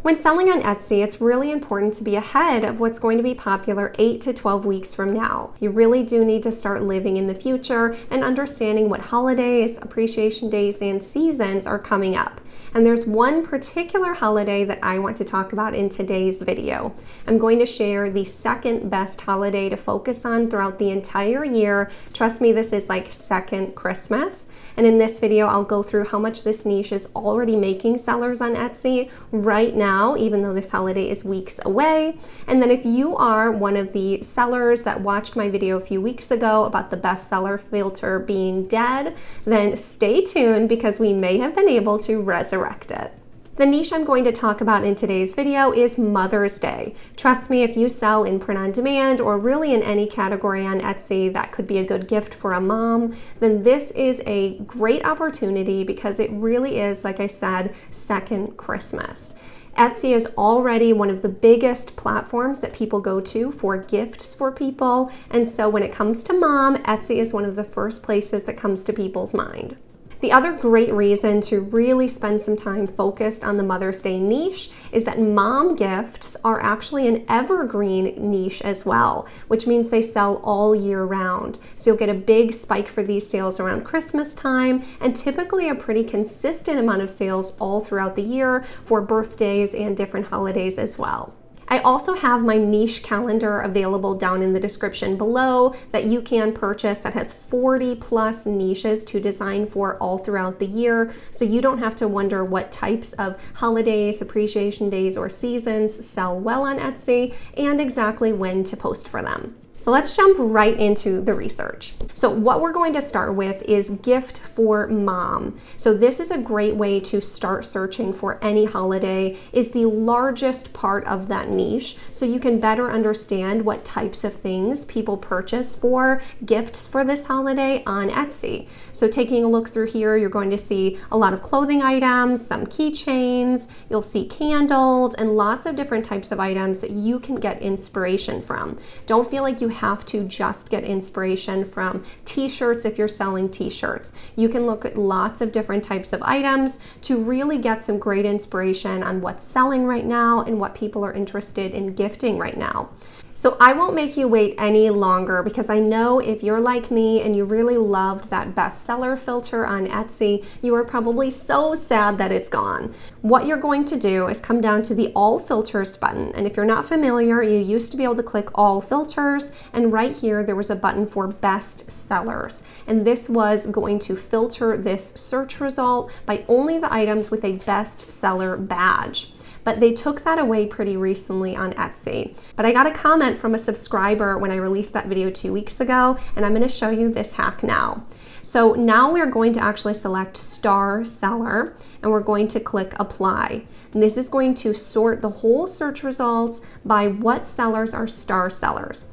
When selling on Etsy, it's really important to be ahead of what's going to be popular 8 to 12 weeks from now. You really do need to start living in the future and understanding what holidays, appreciation days, and seasons are coming up. And there's one particular holiday that I want to talk about in today's video. I'm going to share the second best holiday to focus on throughout the entire year. Trust me, this is like second Christmas. And in this video, I'll go through how much this niche is already making sellers on Etsy right now, even though this holiday is weeks away. And then if you are one of the sellers that watched my video a few weeks ago about the bestseller filter being dead, then stay tuned because we may have been able to resurrect it. The niche I'm going to talk about in today's video is Mother's Day. Trust me, if you sell in print on demand or really in any category on Etsy that could be a good gift for a mom, then this is a great opportunity because it really is, like I said, second Christmas. Etsy is already one of the biggest platforms that people go to for gifts for people, and so when it comes to mom, Etsy is one of the first places that comes to people's mind. The other great reason to really spend some time focused on the Mother's Day niche is that mom gifts are actually an evergreen niche as well, which means they sell all year round. So you'll get a big spike for these sales around Christmas time and typically a pretty consistent amount of sales all throughout the year for birthdays and different holidays as well. I also have my niche calendar available down in the description below that you can purchase that has 40 plus niches to design for all throughout the year, so you don't have to wonder what types of holidays, appreciation days, or seasons sell well on Etsy and exactly when to post for them. So let's jump right into the research. So what we're going to start with is gift for mom. So this is a great way to start searching for any holiday, is the largest part of that niche, so you can better understand what types of things people purchase for gifts for this holiday on Etsy. So taking a look through here, you're going to see a lot of clothing items, some keychains, you'll see candles, and lots of different types of items that you can get inspiration from. Don't feel like you have to just get inspiration from t-shirts if you're selling t-shirts. You can look at lots of different types of items to really get some great inspiration on what's selling right now and what people are interested in gifting right now. So I won't make you wait any longer because I know if you're like me and you really loved that bestseller filter on Etsy, you are probably so sad that it's gone. What you're going to do is come down to the All Filters button. And if you're not familiar, you used to be able to click All Filters, and right here there was a button for Best Sellers. And this was going to filter this search result by only the items with a bestseller badge. But they took that away pretty recently on Etsy. But I got a comment from a subscriber when I released that video 2 weeks ago, and I'm going to show you this hack now. So now we're going to actually select Star Seller, and we're going to click Apply. And this is going to sort the whole search results by what sellers are star sellers.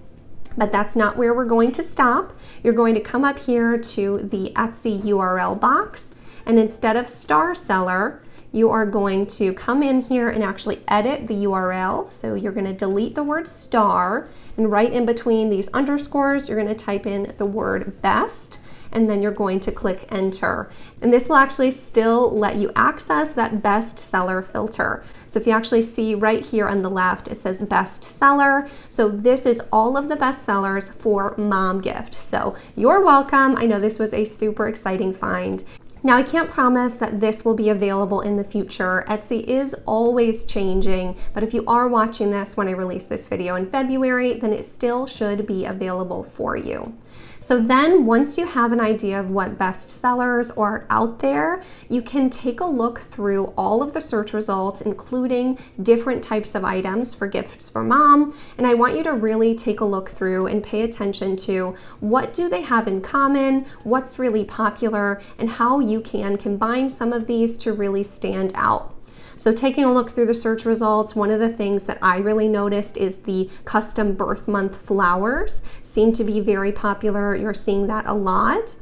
But that's not where we're going to stop. You're going to come up here to the Etsy URL box, and instead of Star Seller, you are going to come in here and actually edit the URL. So you're going to delete the word star, and right in between these underscores, you're going to type in the word best, and then you're going to click enter. And this will actually still let you access that best seller filter. So if you actually see right here on the left, it says best seller. So this is all of the best sellers for mom gift. So you're welcome. I know this was a super exciting find. Now, I can't promise that this will be available in the future. Etsy is always changing, but if you are watching this when I release this video in February, then it still should be available for you. So then once you have an idea of what best sellers are out there, you can take a look through all of the search results, including different types of items for gifts for mom. And I want you to really take a look through and pay attention to what do they have in common, what's really popular, and how you can combine some of these to really stand out. So taking a look through the search results, one of the things that I really noticed is the custom birth month flowers seem to be very popular. You're seeing that a lot.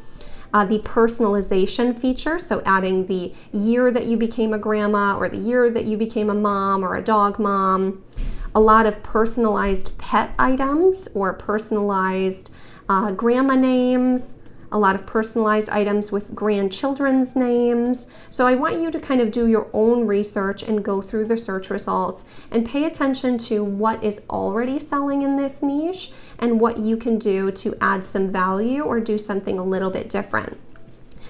The personalization feature, so adding the year that you became a grandma or the year that you became a mom or a dog mom. A lot of personalized pet items or personalized grandma names. a lot of personalized items with grandchildren's names. So I want you to kind of do your own research and go through the search results and pay attention to what is already selling in this niche and what you can do to add some value or do something a little bit different.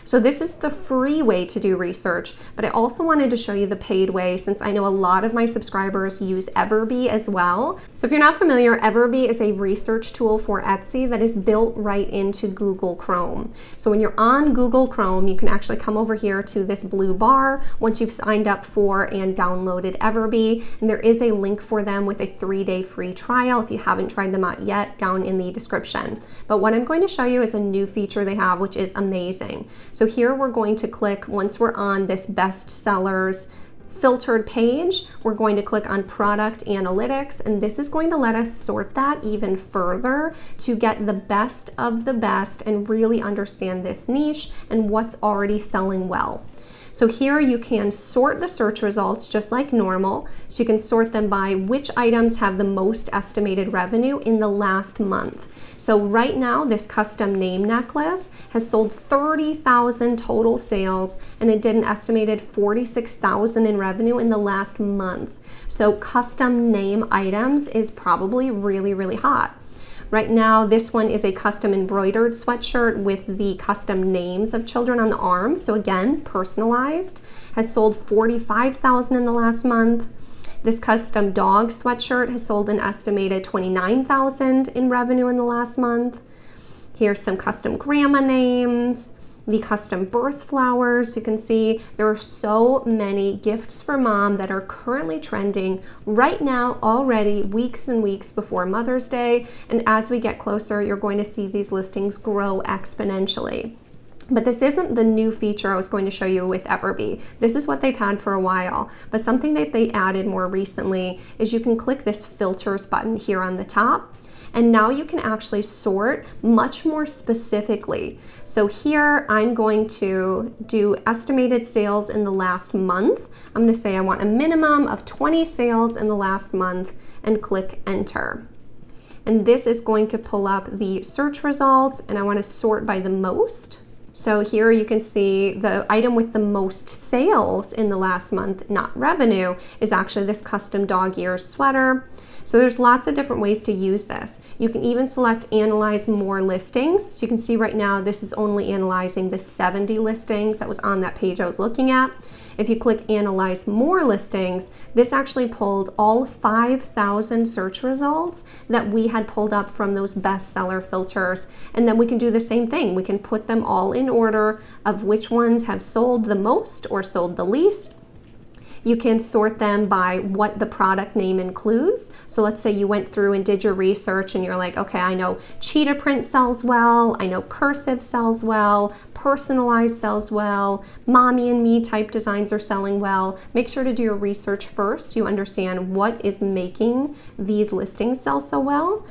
So this is the free way to do research, but I also wanted to show you the paid way since I know a lot of my subscribers use EverBee as well. So if you're not familiar, EverBee is a research tool for Etsy that is built right into Google Chrome. So when you're on Google Chrome, you can actually come over here to this blue bar once you've signed up for and downloaded EverBee, and there is a link for them with a 3-day free trial if you haven't tried them out yet down in the description. But what I'm going to show you is a new feature they have, which is amazing. So here we're going to click, once we're on this bestsellers filtered page, we're going to click on product analytics, and this is going to let us sort that even further to get the best of the best and really understand this niche and what's already selling well. So here you can sort the search results just like normal. So you can sort them by which items have the most estimated revenue in the last month. So right now, this custom name necklace has sold 30,000 total sales, and it did an estimated 46,000 in revenue in the last month. So custom name items is probably really, really hot. Right now, this one is a custom embroidered sweatshirt with the custom names of children on the arm. So again, personalized, has sold 45,000 in the last month. This custom dog sweatshirt has sold an estimated 29,000 in revenue in the last month. Here's some custom grandma names, the custom birth flowers. You can see there are so many gifts for mom that are currently trending right now already, weeks and weeks before Mother's Day. And as we get closer, you're going to see these listings grow exponentially. But this isn't the new feature I was going to show you with EverBee. This is what they've had for a while. But something that they added more recently is you can click this filters button here on the top. And now you can actually sort much more specifically. So here I'm going to do estimated sales in the last month. I'm going to say I want a minimum of 20 sales in the last month and click enter. And this is going to pull up the search results, and I want to sort by the most. So here you can see the item with the most sales in the last month, not revenue, is actually this custom dog ears sweater. So there's lots of different ways to use this. You can even select analyze more listings. So you can see right now this is only analyzing the 70 listings that was on that page I was looking at. If you click analyze more listings, this actually pulled all 5,000 search results that we had pulled up from those bestseller filters. And then we can do the same thing. We can put them all in order of which ones have sold the most or sold the least. You can sort them by what the product name includes. So let's say you went through and did your research and you're like, okay, I know cheetah print sells well, I know cursive sells well, personalized sells well, mommy and me type designs are selling well. Make sure to do your research first so you understand what is making these listings sell so well.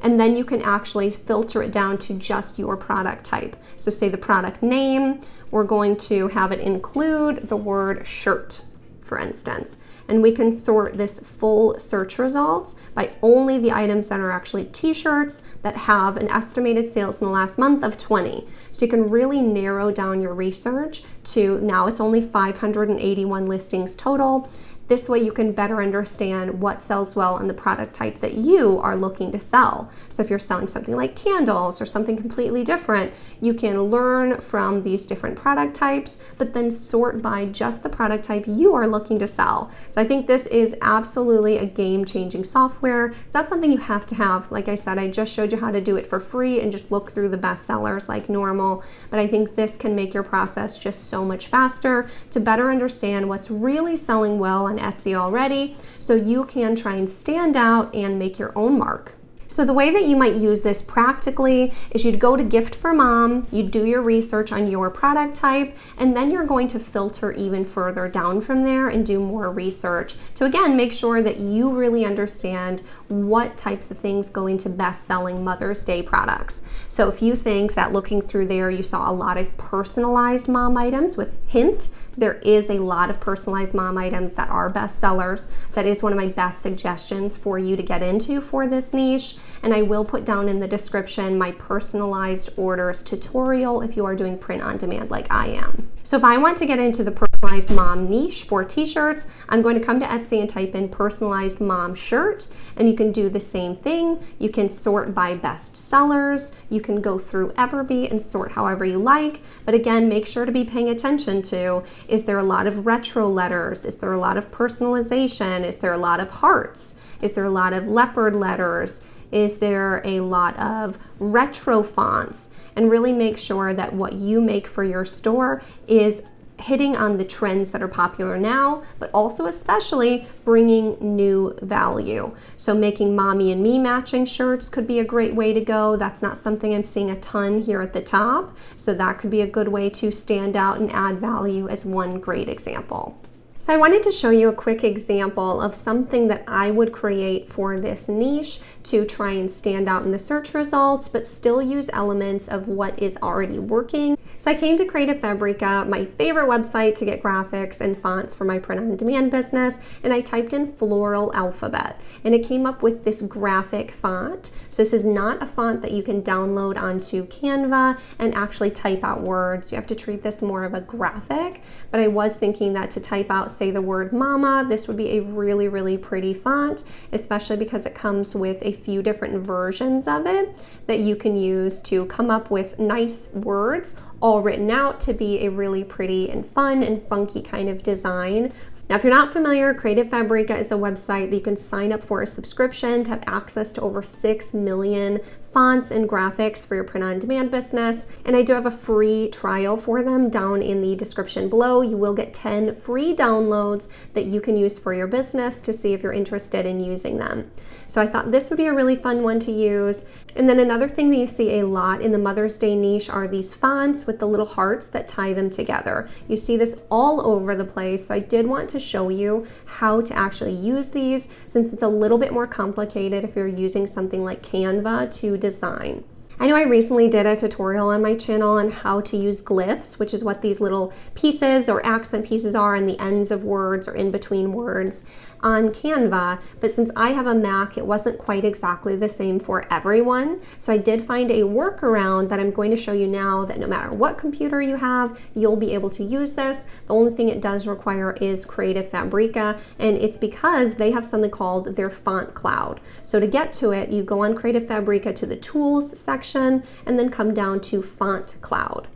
And then you can actually filter it down to just your product type. So say the product name, we're going to have it include the word shirt, for instance. And we can sort this full search results by only the items that are actually t-shirts that have an estimated sales in the last month of 20. So you can really narrow down your research to now it's only 581 listings total. This way you can better understand what sells well on the product type that you are looking to sell. So if you're selling something like candles or something completely different, you can learn from these different product types, but then sort by just the product type you are looking to sell. So I think this is absolutely a game-changing software. It's not something you have to have. Like I said, I just showed you how to do it for free and just look through the best sellers like normal. But I think this can make your process just so much faster to better understand what's really selling well on Etsy already, so you can try and stand out and make your own mark. So the way that you might use this practically is you'd go to Gift for Mom, you do your research on your product type, and then you're going to filter even further down from there and do more research to again make sure that you really understand what types of things go into best-selling Mother's Day products. So if you think that looking through there you saw a lot of personalized mom items, with hint, there is a lot of personalized mom items that are bestsellers. That is one of my best suggestions for you to get into for this niche. And I will put down in the description my personalized orders tutorial if you are doing print on demand like I am. So if I want to get into the personalized mom niche for t-shirts, I'm going to come to Etsy and type in personalized mom shirt, and you can do the same thing. You can sort by best sellers. You can go through EverBee and sort however you like. But again, make sure to be paying attention to, is there a lot of retro letters? Is there a lot of personalization? Is there a lot of hearts? Is there a lot of leopard letters? Is there a lot of retro fonts? And really make sure that what you make for your store is hitting on the trends that are popular now, but also especially bringing new value. So making mommy and me matching shirts could be a great way to go. That's not something I'm seeing a ton here at the top. So that could be a good way to stand out and add value as one great example. So I wanted to show you a quick example of something that I would create for this niche to try and stand out in the search results, but still use elements of what is already working. So I came to Creative Fabrica, my favorite website to get graphics and fonts for my print-on-demand business, and I typed in floral alphabet, and it came up with this graphic font. So this is not a font that you can download onto Canva and actually type out words. You have to treat this more of a graphic, but I was thinking that to type out, say, the word mama, this would be a really, really pretty font, especially because it comes with a few different versions of it that you can use to come up with nice words all written out to be a really pretty and fun and funky kind of design. Now, if you're not familiar, Creative Fabrica is a website that you can sign up for a subscription to have access to over 6 million fonts and graphics for your print-on-demand business. And I do have a free trial for them down in the description below. You will get 10 free downloads that you can use for your business to see if you're interested in using them. So I thought this would be a really fun one to use. And then another thing that you see a lot in the Mother's Day niche are these fonts with the little hearts that tie them together. You see this all over the place, so I did want to show you how to actually use these, since it's a little bit more complicated if you're using something like Canva to design. I know I recently did a tutorial on my channel on how to use glyphs, which is what these little pieces or accent pieces are on the ends of words or in between words on Canva, but since I have a Mac, it wasn't quite exactly the same for everyone. So I did find a workaround that I'm going to show you now that no matter what computer you have, you'll be able to use this. The only thing it does require is Creative Fabrica, and it's because they have something called their font cloud. So to get to it, you go on Creative Fabrica to the tools section and then come down to font cloud.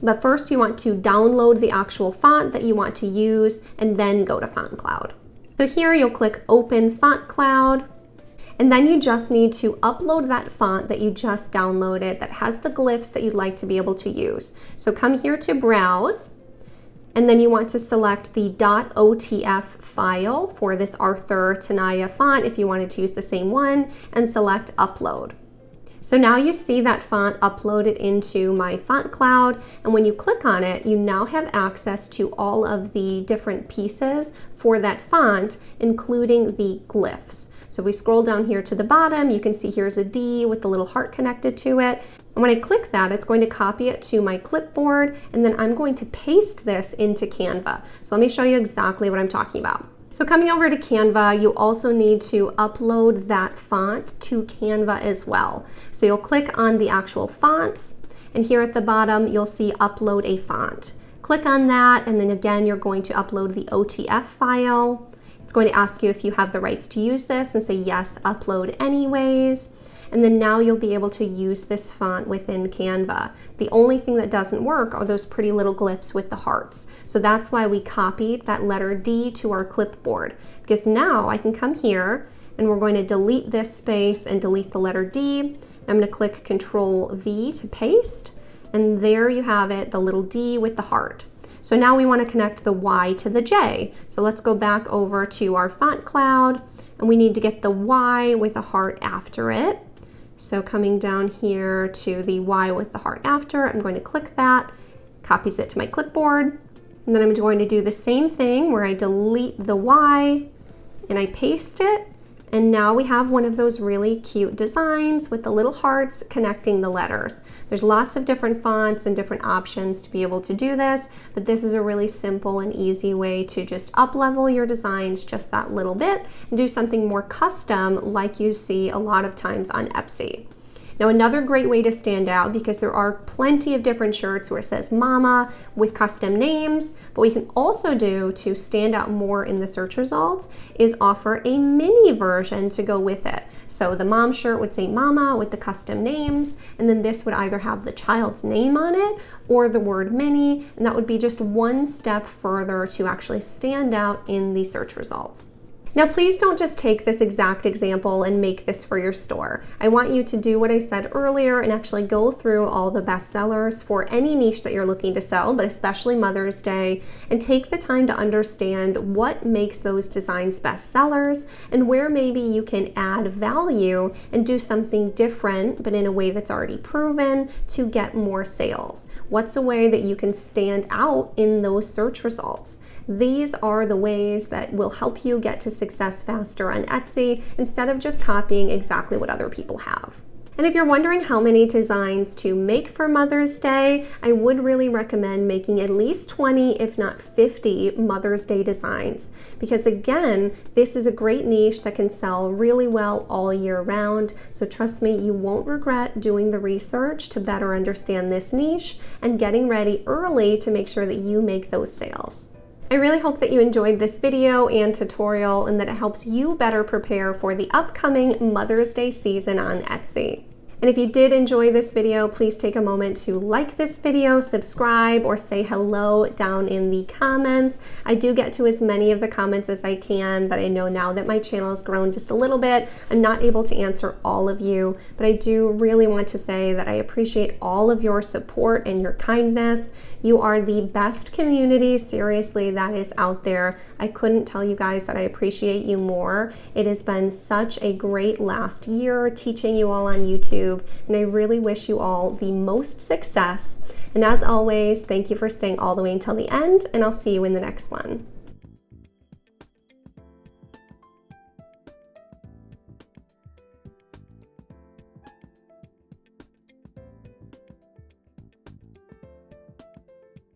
But first you want to download the actual font that you want to use and then go to font cloud. So here you'll click Open Font Cloud, and then you just need to upload that font that you just downloaded that has the glyphs that you'd like to be able to use. So come here to Browse, and then you want to select the .otf file for this 𝗗𝗓 font if you wanted to use the same one, and select Upload. So now you see that font uploaded into my font cloud, and when you click on it, you now have access to all of the different pieces for that font, including the glyphs. So we scroll down here to the bottom, you can see here's a D with the little heart connected to it. And when I click that, it's going to copy it to my clipboard, and then I'm going to paste this into Canva. So let me show you exactly what I'm talking about. So coming over to Canva, you also need to upload that font to Canva as well. So you'll click on the actual fonts, and here at the bottom, you'll see Upload a Font. Click on that, and then again, you're going to upload the OTF file. It's going to ask you if you have the rights to use this, and say yes, upload anyways. And then now you'll be able to use this font within Canva. The only thing that doesn't work are those pretty little glyphs with the hearts. So that's why we copied that letter D to our clipboard, because now I can come here and we're going to delete this space and delete the letter D. I'm going to click Control V to paste, and there you have it, the little D with the heart. So now we want to connect the Y to the J. So let's go back over to our font cloud, and we need to get the Y with a heart after it. So coming down here to the Y with the heart after, I'm going to click that, copies it to my clipboard, and then I'm going to do the same thing where I delete the Y and I paste it, And now we have one of those really cute designs with the little hearts connecting the letters. There's lots of different fonts and different options to be able to do this, but this is a really simple and easy way to just up-level your designs just that little bit and do something more custom like you see a lot of times on Etsy. Now, another great way to stand out, because there are plenty of different shirts where it says mama with custom names, but what you can also do to stand out more in the search results is offer a mini version to go with it. So the mom shirt would say mama with the custom names, and then this would either have the child's name on it or the word mini, and that would be just one step further to actually stand out in the search results. Now, please don't just take this exact example and make this for your store. I want you to do what I said earlier and actually go through all the bestsellers for any niche that you're looking to sell, but especially Mother's Day, and take the time to understand what makes those designs bestsellers and where maybe you can add value and do something different, but in a way that's already proven to get more sales. What's a way that you can stand out in those search results? These are the ways that will help you get to success faster on Etsy instead of just copying exactly what other people have. And if you're wondering how many designs to make for Mother's Day, I would really recommend making at least 20, if not 50 Mother's Day designs. Because again, this is a great niche that can sell really well all year round. So trust me, you won't regret doing the research to better understand this niche and getting ready early to make sure that you make those sales. I really hope that you enjoyed this video and tutorial and that it helps you better prepare for the upcoming Mother's Day season on Etsy. And if you did enjoy this video, please take a moment to like this video, subscribe, or say hello down in the comments. I do get to as many of the comments as I can, but I know now that my channel has grown just a little bit, I'm not able to answer all of you, but I do really want to say that I appreciate all of your support and your kindness. You are the best community, seriously, that is out there. I couldn't tell you guys that I appreciate you more. It has been such a great last year teaching you all on YouTube, and I really wish you all the most success. And as always, thank you for staying all the way until the end, and I'll see you in the next one.